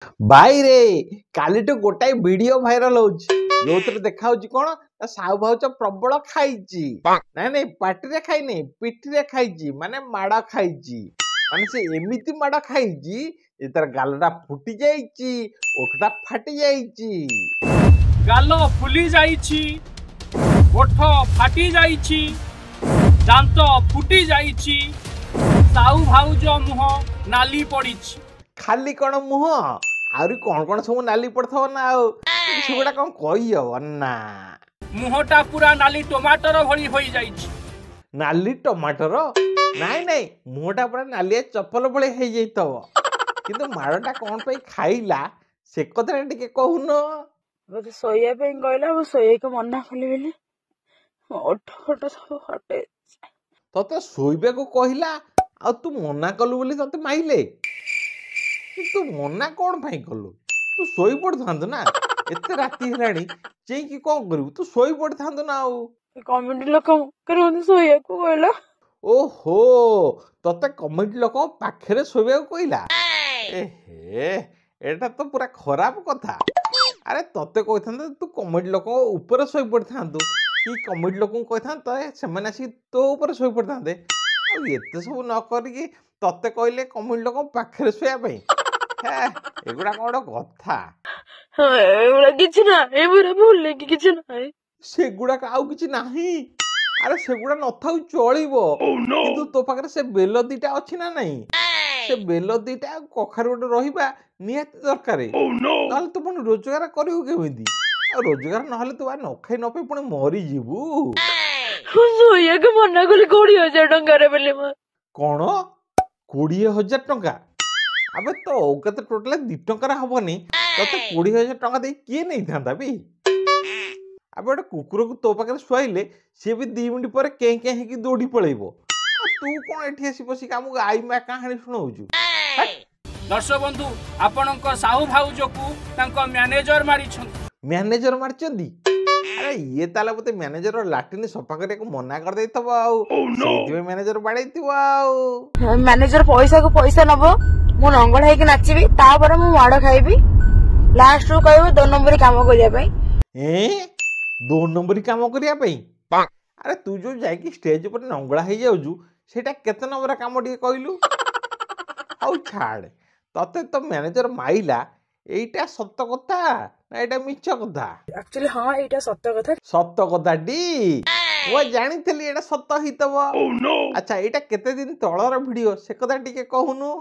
भाई रे कालीटू गोटाए video viral होउछि देखा होउछि कोन साहू भाउच प्रबल खाइछि नाइ नाइ पाटी खाई नहीं पिठी खाइछि माने माड़ खाइछि माने से एमिति माड़ खाइछि जे तार गालटा फुटी जाइछि ओठटा फाटी जाइछि गाल फुली जाइछि ओठ फाटी जाइछि दांत फुटी जाइछि साहू भाउज मुह नाली पड़िछि खाली कौन मुह आउरी कौन सब नाली पड़थव ना सेगुड़ा कौन कही हब ना मुहटा पूरा नाली टमाटर भली होई जाइछि नाली टमाटर नाई नाई मुहटा पूरा नालिया चपल भले हो जाइतव किंतु माड़टा कौन पे खाइला से कथा टिके कहून मते सोया पे कहला वो सोया के मना कली बेले ओठ ओठ सब हटे तते सोइबे को कहला आ तू मना कलु बोली तते माइले तू मना कौन भाई कलु तू सोई पड़थांत ना एते राती हेलाणी चेई की कौन करू तू सोई पड़थांत ना आउ कमेटी लोक करे मते सोया को कहला ओहो तते कमेटी लोक पाखरे सोइबे को कहला एहे एटा तो पूरा खराब कथा अरे तते कहथांत तू कमेटी लोक ऊपर सोई पड़थांतु कि कमेटी लोक कहथांत से माने आसी तो ऊपर सोई पड़थांते आ एते सब न करिकी तते कहले कमेटी लोक पाखरे सोया पई एगुड़ा कौन कथा किसी ना भूल किसी ना सेगुड़ाक आउ किछि नाही अरे सेगुड़ा नथाउ चलिबो किंतु तो पाखरे से बेल दीटा अछि ना नहीं से बेल दीटा कखार गोटे रहिबा निहाती दरकार नहले तो पुणी रोजगार करिउ केमिति आ रोजगार नहले तो न खाई न पे पुणी मरी जीवु सोया के मना कली 20,000 टंका रे बेले कोन 20,000 टंका अबे तो औकात टोटल 2 टंका हबनी तते 20,000 टंका दे किए नहीं थांता बे अबे गोटे कुकुर को तो पाखे शुआइले सी भी 2 मिनिट पर के हेकी दौड़ी पलैबो तू कौन एठी आसी बसी आमको आई मा कहानी सुनाउछु दर्शक बंधु आपणकर साहू भाउज को तांको मैनेजर मारिछन मैनेजर मारचंदी अरे ये ताला मते मैनेजर लाटिन सफा करे को मना कर देतबो आउ सेति मैनेजर बाडैतिबो आउ मैनेजर पैसा को पैसा नबो मु नंगल है कि नाचिबी तापर मु माड़ खाइबी लास्ट रो कहबो 2 नंबर काम करिया पई दो नंबर काम करिया पई अरे तू जो जाई कि स्टेज पर नंगला हे जाउजु सेटा केते नंबर काम डी कहलु आउ छाड़ तते तो मैनेजर माइला एटा सत्य कथा ना एटा मिछ कथा एक्चुअली हां एटा सत्य कथा डी वो जानिथली एटा सत्य हितबो अच्छा एटा केते दिन तळर वीडियो से कथा टिके कहूनु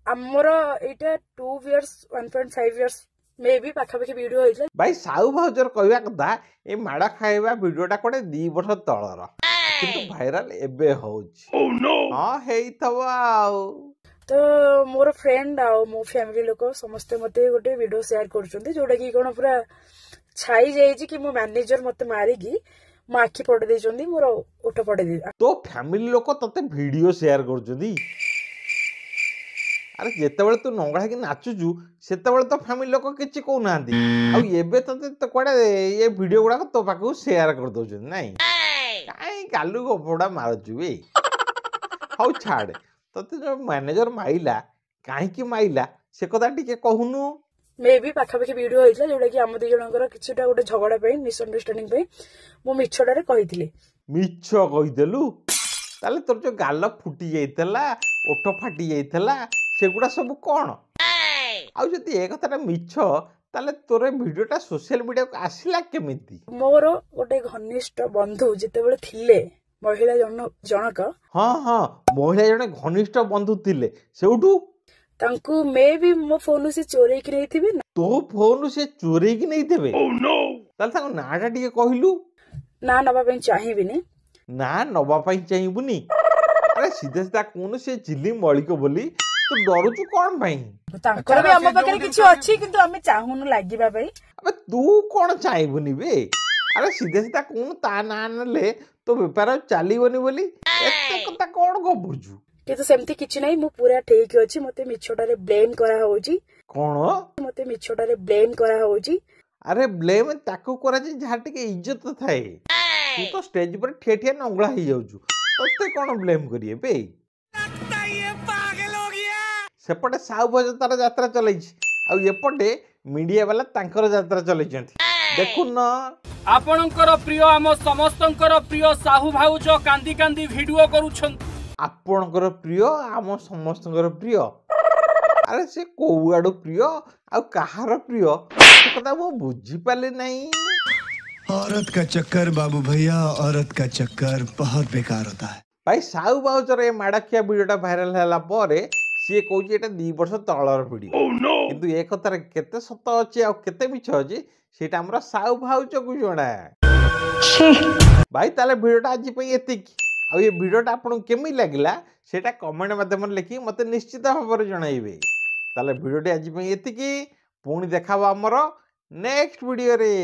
हमर एटा 2 इयर्स 1.5 इयर्स मे बी पाखापाखि वीडियो होइला भाई साहू भाउजर कहवा कथा ए माड़ा खाइबा वीडियोटा कोटे 2 वर्ष तळर किंतु भाइराल एबे होउछ हां हेइथबो आउ तो मोर फ्रेंड आ मो फैमिली लोक समस्त मते गोटे वीडियो शेयर करछन्ते जोटा कि कोन पूरा छाई जाई कि मो मैनेजर मते मारी की मो आखि पड़ देछन्ती मोर ओठ पड़ दे तो फैमिली लोक तते वीडियो शेयर करछन्ती अरे जेतेबेले तू नंगळा कि नाचुजु सेतेबेले तो फैमिली लोक किछि कहू नांती आ एबे तते तो कोडा ये वीडियो गुडा तो पाकू शेयर कर दोछन नाही काई गालू गोपडा मारजु बे हौ छाड़ तते जो मैनेजर माइला काहे कि माइला से कथा टिके कहूनु मे बी पाखापाखि वीडियो होइला जोटा कि हम 2 जनकर किछटा गोटे झगड़ा पे मिसअंडरस्टैंडिंग पे मो मिछडारे कहिथिले मिछ कहिदेलु ताले तोर जो गाल फुटी जाइतला ओठ फाटी जाइतला सेगुड़ा सब कोन आ जति ए कथाटा मिछ ताले तोरे वीडियोटा सोशल मीडिया को आसिला केमिति मोर गोटे घनिष्ठ बंधु जेतेबेले थिले महिला जनक हाँ हाँ महिला जने घनिष्ठ बंधु थिले सेउठू तांकू मे भी मो फोन से चोरी कि नहीं थिबे तो फोन से चोरी कि नहीं थिबे ताले ताको नाटा टिके कहिलु ना नबा पे चाहिबिनी ना नबा पई चाहिबुनी अरे सीधा सीधा कोन से जिल्ली मलिक बोली तो डरुचु कोन भाई तांकर भी हम पाखरे किछि अछि किंतु हमें चाहुनु लागिबा भाई अबे तू कोन चाहिबुनी बे अरे सीधा सीधा कोन ता ना नले तो व्यापार चलीबनी बोली एते कथा कोन गबुजु किंतु सेमती किछि नै मु पूरा ठीक अछि मते मिछटारे ब्लेम करा होउची कोन मते मिछटारे ब्लेम करा होउची अरे ब्लेम ताको करा जे जहा टिके इज्जत थाए तू तो स्टेज पर ठेठिया नंगला ही जाउजु तते कोन ब्लेम करिए बे लगता ये पागल हो गया सेपटे साहू भज तार यात्रा चलै ଆଉ ଏପଟେ ମିଡ଼ିଆ ବାଲା ତାଙ୍କର ଯାତ୍ରା ଚଲେଇଛନ୍ତି ଦେଖୁନ। ଆପଣଙ୍କର ପ୍ରିୟ ଆମ ସମସ୍ତଙ୍କର ପ୍ରିୟ ସାହୁ ଭାଉଜ କାନ୍ଦି କାନ୍ଦି ଭିଡିଓ କରୁଛନ୍ତି। ଆପଣଙ୍କର ପ୍ରିୟ ଆମ ସମସ୍ତଙ୍କର ପ୍ରିୟ, ଆରେ ସେ କୋଉ ଆଡୁ ପ୍ରିୟ ଆଉ କାହାର ପ୍ରିୟ ସେ କଥା ମୁଁ ବୁଝିପାରିଲି ନାହିଁ। औरत का चक्कर बाबू भैया, औरत का चक्कर बहुत बेकार होता है। भाई साहू भाउजर ए माड़ाखिया वीडियोटा भाइराल होला ପରେ ସିଏ କହୁଛି ଏଟା 2 ବର୍ଷ ତଳର ଭିଡ଼ିଓ। କିନ୍ତୁ ଏ କଥାରେ କେତେ ସତ ଅଛି ଆଉ କେତେ ମିଛ ଅଛି ସେଇଟା ଆମର ସାହୁ ଭାଉଜକୁ ଜଣା। ଭାଇ ତାହେଲେ ଭିଡ଼ିଓଟା ଆଜି ପାଇଁ ଏତିକି। ଆଉ ଏ ଭିଡ଼ିଓଟା ଆପଣଙ୍କୁ କେମିତି ଲାଗିଲା ସେଇଟା କମେଣ୍ଟ ମାଧ୍ୟମରେ ଲେଖି ମୋତେ ନିଶ୍ଚିତ ଭାବରେ ଜଣାଇବେ। ତାହେଲେ ଭିଡ଼ିଓଟି ଆଜି ପାଇଁ ଏତିକି, ପୁଣି ଦେଖାବ ଆମର ନେକ୍ସଟ ଭିଡ଼ିଓରେ।